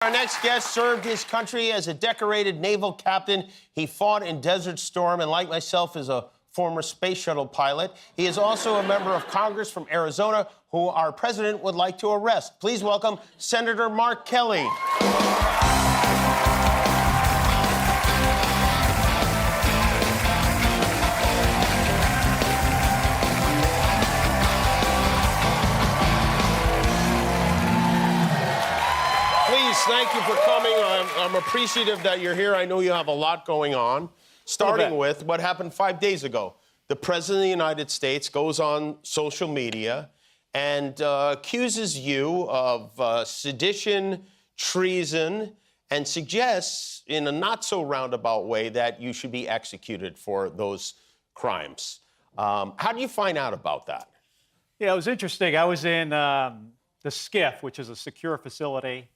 Our next guest served his country as a decorated naval captain. He fought in Desert Storm and, like myself, is a former space shuttle pilot. He is also a member of Congress from Arizona who our president would like to arrest. Please welcome Senator Mark Kelly. Thank you for coming. I'm appreciative that you're here. I know you have a lot going on, starting with what happened 5 days ago. The President of the United States goes on social media and accuses you of sedition, treason, and suggests in a not-so-roundabout way that you should be executed for those crimes. How do you find out about that? Yeah, it was interesting. I was in the SCIF, which is a secure facility,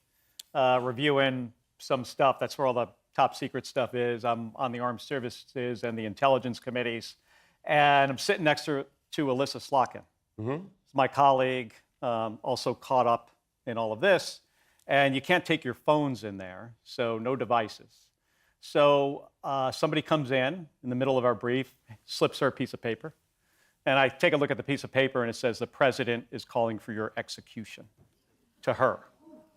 reviewing some stuff. That's where all the top secret stuff is. I'm on the Armed Services and the Intelligence Committees. And I'm sitting next to Alyssa Slotkin. It's my colleague, also caught up in all of this. And you can't take your phones in there, so no devices. So somebody comes in the middle of our brief, slips her a piece of paper. And I take a look at the piece of paper, and it says, "The president is calling for your execution," to her.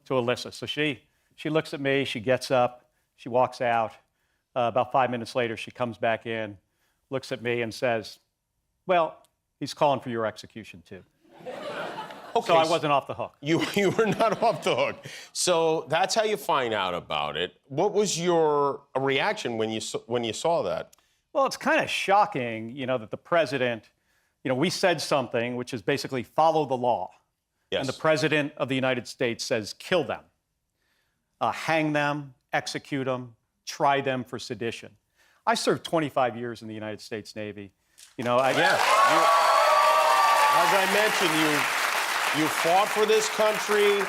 To Alyssa. So she looks at me, she gets up, she walks out. About 5 minutes later, she comes back in, looks at me and says, "Well, he's calling for your execution too." Okay, so I wasn't off the hook. You were not off the hook. So that's how you find out about it. What was your reaction when you saw that? Well, it's kind of shocking, that the president, we said something which is basically follow the law. Yes. And the President of the United States says, kill them, hang them, execute them, try them for sedition. I served 25 years in the United States Navy. As I mentioned, you fought for this country.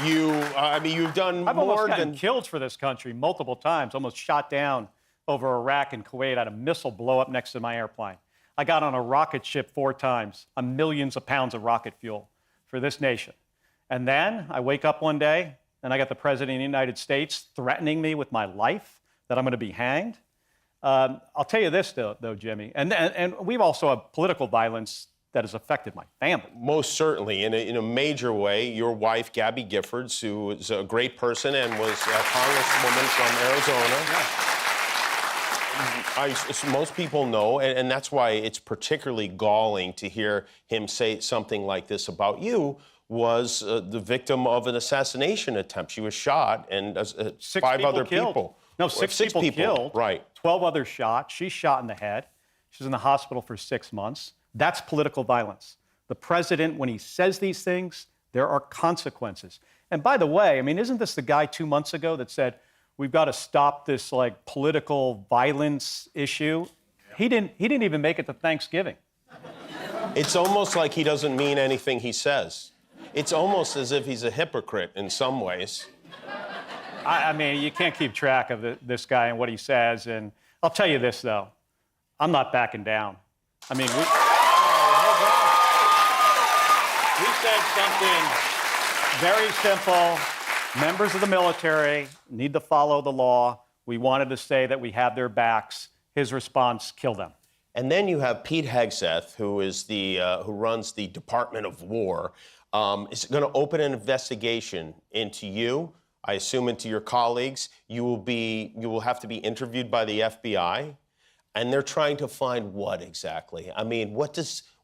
You've done I've more almost than... gotten killed for this country multiple times, almost shot down over Iraq and Kuwait. I had a missile blow up next to my airplane. I got on a rocket ship 4 times, on millions of pounds of rocket fuel for this nation. And then I wake up one day and I got the President of the United States threatening me with my life, that I'm going to be hanged. I'll tell you this, though, Jimmy, and we've also had political violence that has affected my family. Most certainly, in a major way. Your wife, Gabby Giffords, who is a great person and was a congresswoman from Arizona. Yeah. Most people know, and that's why it's particularly galling to hear him say something like this about you, was the victim of an assassination attempt. She was shot, and 5 other people. No, 6 people killed. Right. 12 others shot. She's shot in the head. She's in the hospital for 6 months. That's political violence. The president, when he says these things, there are consequences. And by the way, isn't this the guy 2 months ago that said, we've got to stop this political violence issue? He didn't even make it to Thanksgiving. It's almost like he doesn't mean anything he says. It's almost as if he's a hypocrite in some ways. You can't keep track of this guy and what he says. And I'll tell you this, though. I'm not backing down. We said something very simple. Members of the military need to follow the law. We wanted to say that we have their backs. His response, kill them. And then you have Pete Hegseth, who is who runs the Department of War, is going to open an investigation into you. I assume into your colleagues. You will have to be interviewed by the FBI, and they're trying to find what exactly?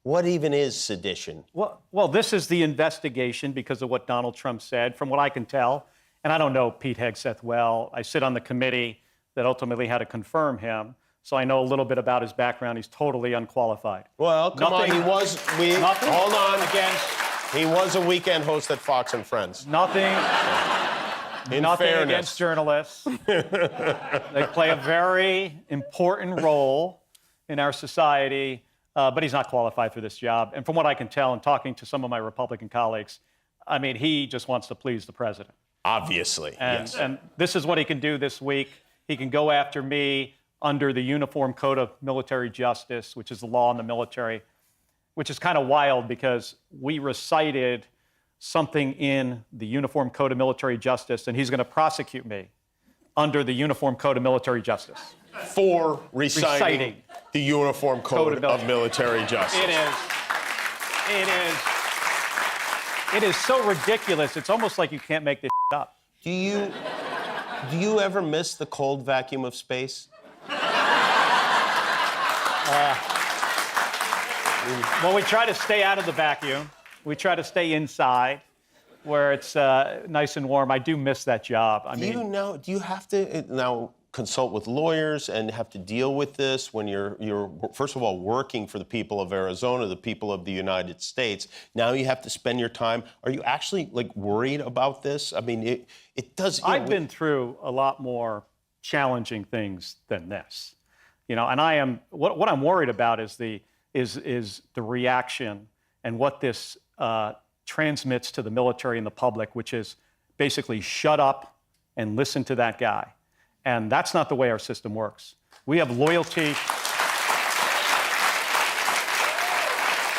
What even is sedition? Well, this is the investigation because of what Donald Trump said, from what I can tell. And I don't know Pete Hegseth well. I sit on the committee that ultimately had to confirm him. So I know a little bit about his background. He's totally unqualified. Well, come on, hold on. He was a weekend host at Fox and Friends. Nothing against journalists. They play a very important role in our society. But he's not qualified for this job. And from what I can tell and talking to some of my Republican colleagues, he just wants to please the president. Obviously, yes. And this is what he can do this week. He can go after me under the Uniform Code of Military Justice, which is the law in the military, which is kind of wild because we recited something in the Uniform Code of Military Justice, and he's going to prosecute me under the Uniform Code of Military Justice. For reciting the Uniform Code of Military Justice. It is so ridiculous. It's almost like you can't make this up. Do you ever miss the cold vacuum of space? Well, we try to stay out of the vacuum. We try to stay inside where it's nice and warm. I do miss that job. Do you have to now consult with lawyers and have to deal with this when you're first of all working for the people of Arizona, the people of the United States? Now you have to spend your time. Are you actually worried about this? I mean, it does. I've been through a lot more challenging things than this, and I am. What I'm worried about is the reaction and what this transmits to the military and the public, which is basically shut up and listen to that guy. And that's not the way our system works. We have loyalty.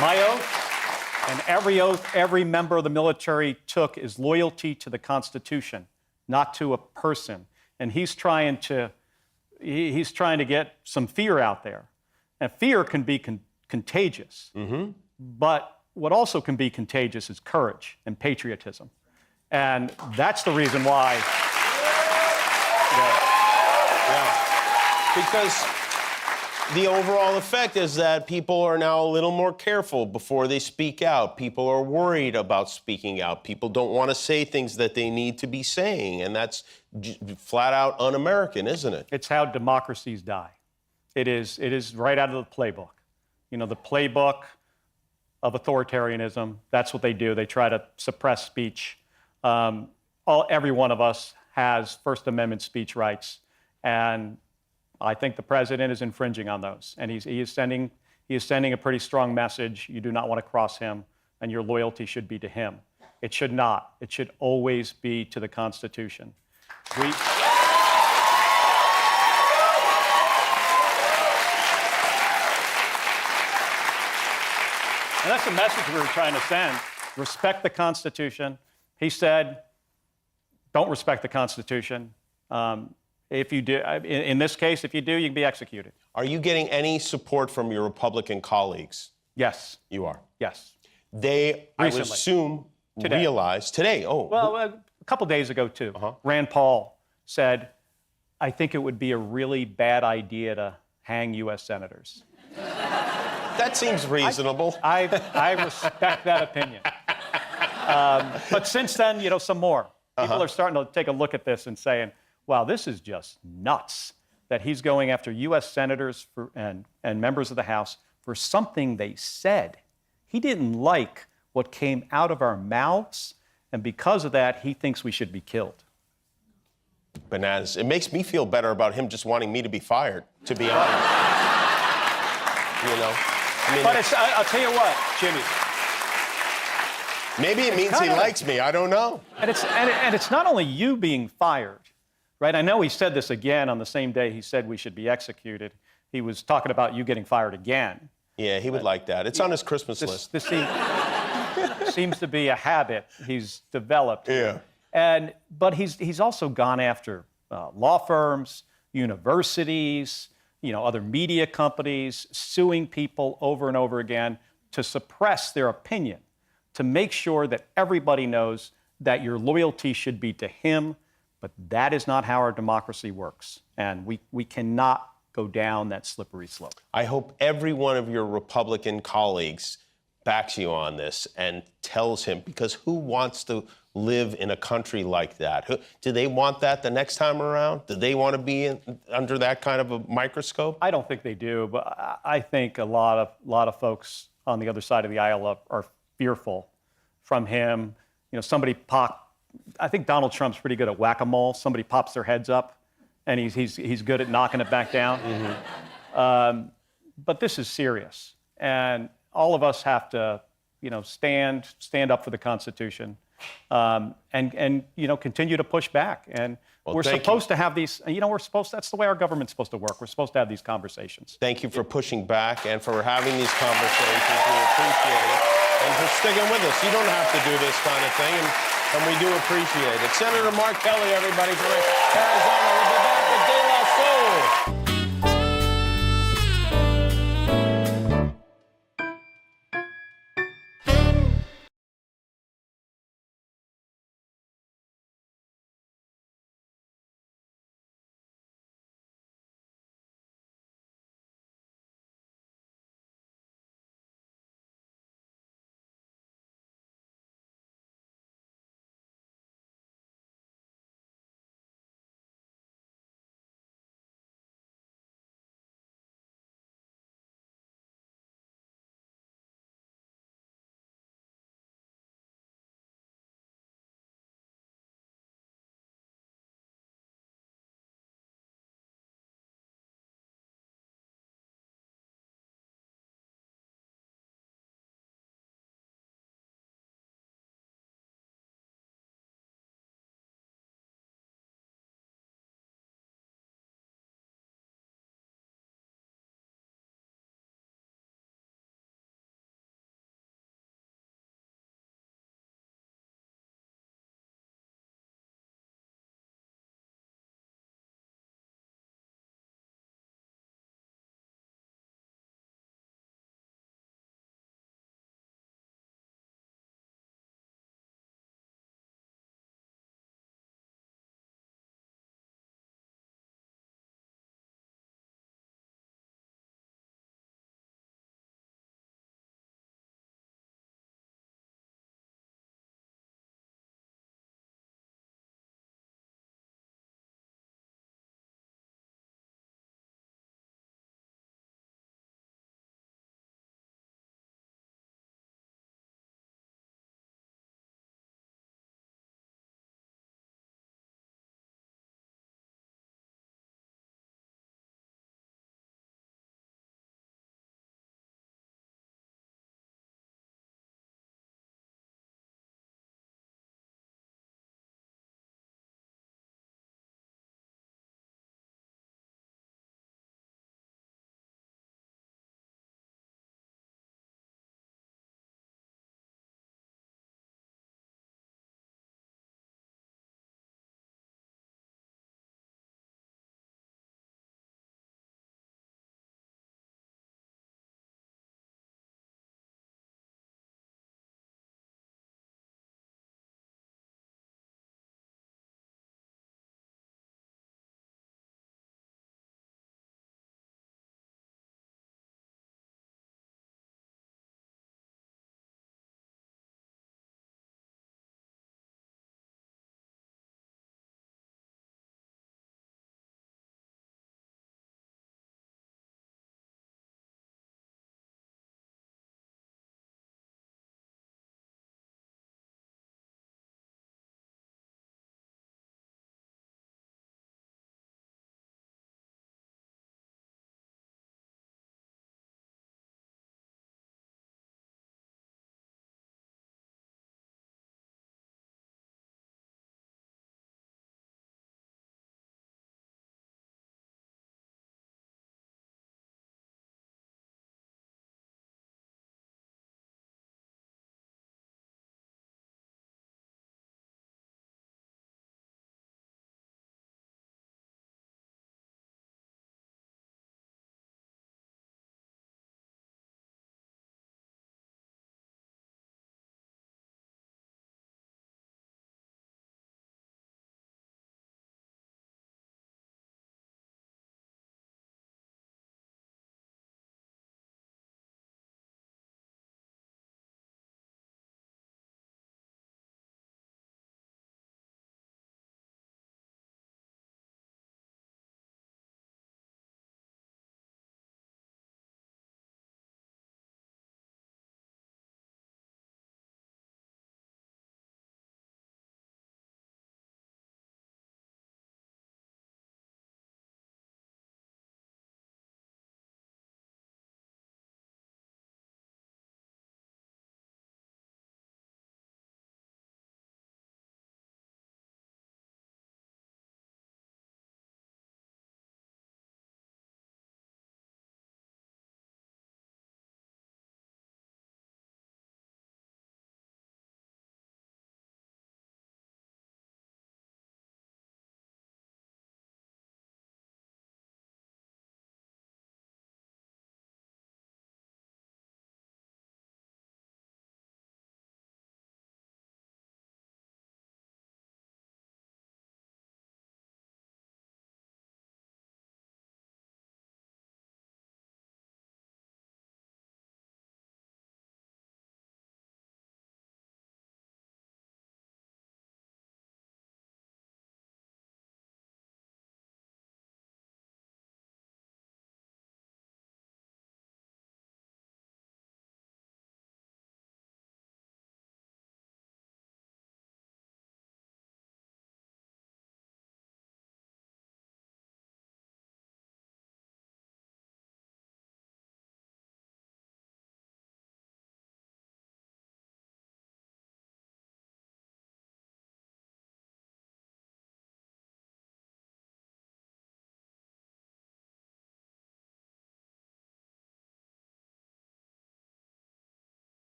My oath and every oath every member of the military took is loyalty to the Constitution, not to a person. And he's trying to get some fear out there. And fear can be contagious. Mm-hmm. But what also can be contagious is courage and patriotism. And that's the reason why. Because the overall effect is that people are now a little more careful before they speak out. People are worried about speaking out. People don't want to say things that they need to be saying. And that's flat out un-American, isn't it? It's how democracies die. It is right out of the playbook. The playbook of authoritarianism, that's what they do. They try to suppress speech. Every one of us has First Amendment speech rights. And I think the president is infringing on those. And he is sending a pretty strong message. You do not want to cross him, and your loyalty should be to him. It should not. It should always be to the Constitution. And that's the message we were trying to send. Respect the Constitution. He said, don't respect the Constitution. If you do, in this case, if you do, you can be executed. Are you getting any support from your Republican colleagues? Yes. You are? Yes. They, I would assume, realize today. Oh. Well, a couple days ago, too. Rand Paul said, I think it would be a really bad idea to hang U.S. senators. That seems reasonable. I respect that opinion. But since then, some more. People are starting to take a look at this and saying, wow, this is just nuts that he's going after U.S. senators and members of the House for something they said. He didn't like what came out of our mouths, and because of that, he thinks we should be killed. Bananas. It makes me feel better about him just wanting me to be fired, to be honest. But I'll tell you what, Jimmy. Maybe it means he likes me. I don't know. And it's not only you being fired. Right? I know he said this again on the same day he said we should be executed. He was talking about you getting fired again. Yeah, he would like that. It's on his Christmas list. This seems to be a habit he's developed. Yeah. But he's also gone after law firms, universities, other media companies, suing people over and over again to suppress their opinion, to make sure that everybody knows that your loyalty should be to him. But that is not how our democracy works. And we cannot go down that slippery slope. I hope every one of your Republican colleagues backs you on this and tells him, because who wants to live in a country like that? Do they want that the next time around? Do they want to be under that kind of a microscope? I don't think they do, but I think a lot of folks on the other side of the aisle are fearful from him. I think Donald Trump's pretty good at whack-a-mole. Somebody pops their heads up, and he's good at knocking it back down. Mm-hmm. But this is serious, and all of us have to, stand up for the Constitution, and continue to push back. And we're supposed to have these. That's the way our government's supposed to work. We're supposed to have these conversations. Thank you for pushing back and for having these conversations. We appreciate it. and for sticking with us. You don't have to do this kind of thing, and we do appreciate it. Senator Mark Kelly, everybody, from Arizona. We'll be back with De La Soul.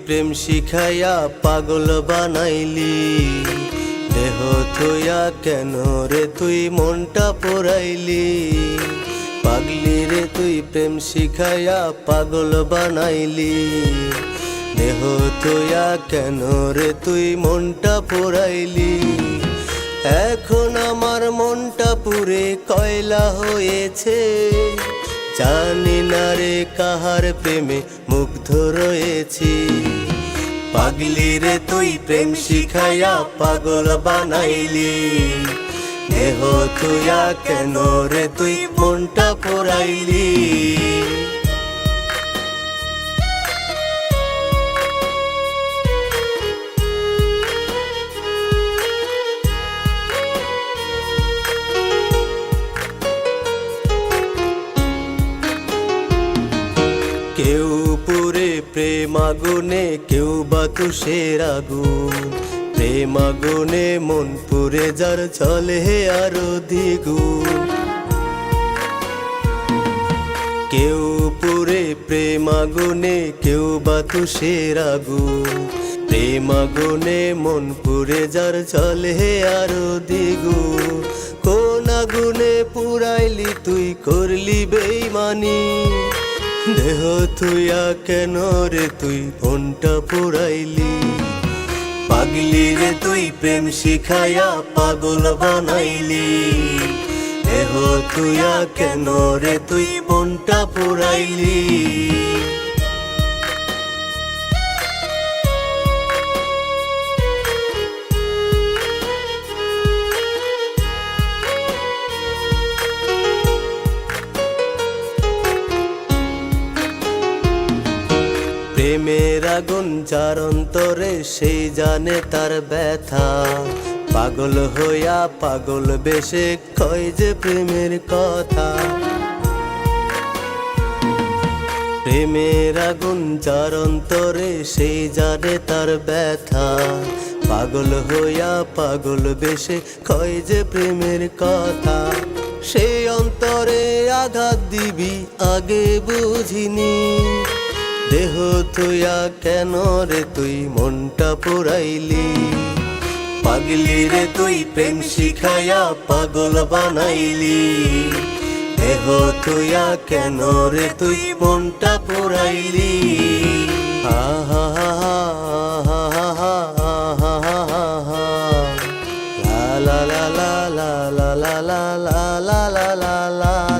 প্রেম শিখাইয়া পাগল বানাইলি দেহ থইয়া কেন রে তুই মনটা পোড়াইলি পাগলি রে তুই প্রেম শিখাইয়া পাগল বানাইলি দেহ থইয়া কেন রে তুই মনটা পোড়াইলি এখন আমার মনটা পুরে কয়লা হয়েছে জানি না রে কাহার প্রেমে মুগ্ধ রয়েছি পাগলি রে তুই প্রেম শিখাইয়া পাগল বানাইলি দেহ তুইয়া কেন রে তুই মনটা পোড়াইলি কেউ পুরে প্রেম আগুনে কেউ বা তুষের আগুন প্রেম আগুনে মন পুরে যার চলে আরো দ্বিগুণ কেউ পুরে প্রেম আগুনে কেউ বা তুষের আগুন প্রেম আগুনে মন পুরে যার চলে আরো দ্বিগুণ কোন আগুনে পুরাইলি তুই করলি বেইমানি দেহ তুইয়া কেন রে তুই মনটা পোড়াইলি পাগলি রে তুই প্রেম শিখাইয়া পাগল বানাইলি দেহ তুইয়া কেন রে তুই মনটা পোড়াইলি প্রেমের আগুন যার অন্তরে সেই জানে তার ব্যথা পাগল হইয়া পাগল বেশে কয় যে প্রেমের কথা প্রেমের আগুন যার অন্তরে সেই জানে তার ব্যথা পাগল হইয়া পাগল বেশে কয় যে প্রেমের কথা সেই অন্তরে আঘাত দিবি আগে বুঝিনি দেহ তুইয়া কেন রে তুই মনটা পোড়াইলি পাগলি রে তুই প্রেম শিখাইয়া পাগল বানাইলি দেহ তুইয়া কেন রে তুই মনটা পোড়াইলি আহা লা লা লা লা লা লা লা লা লা লা লা লা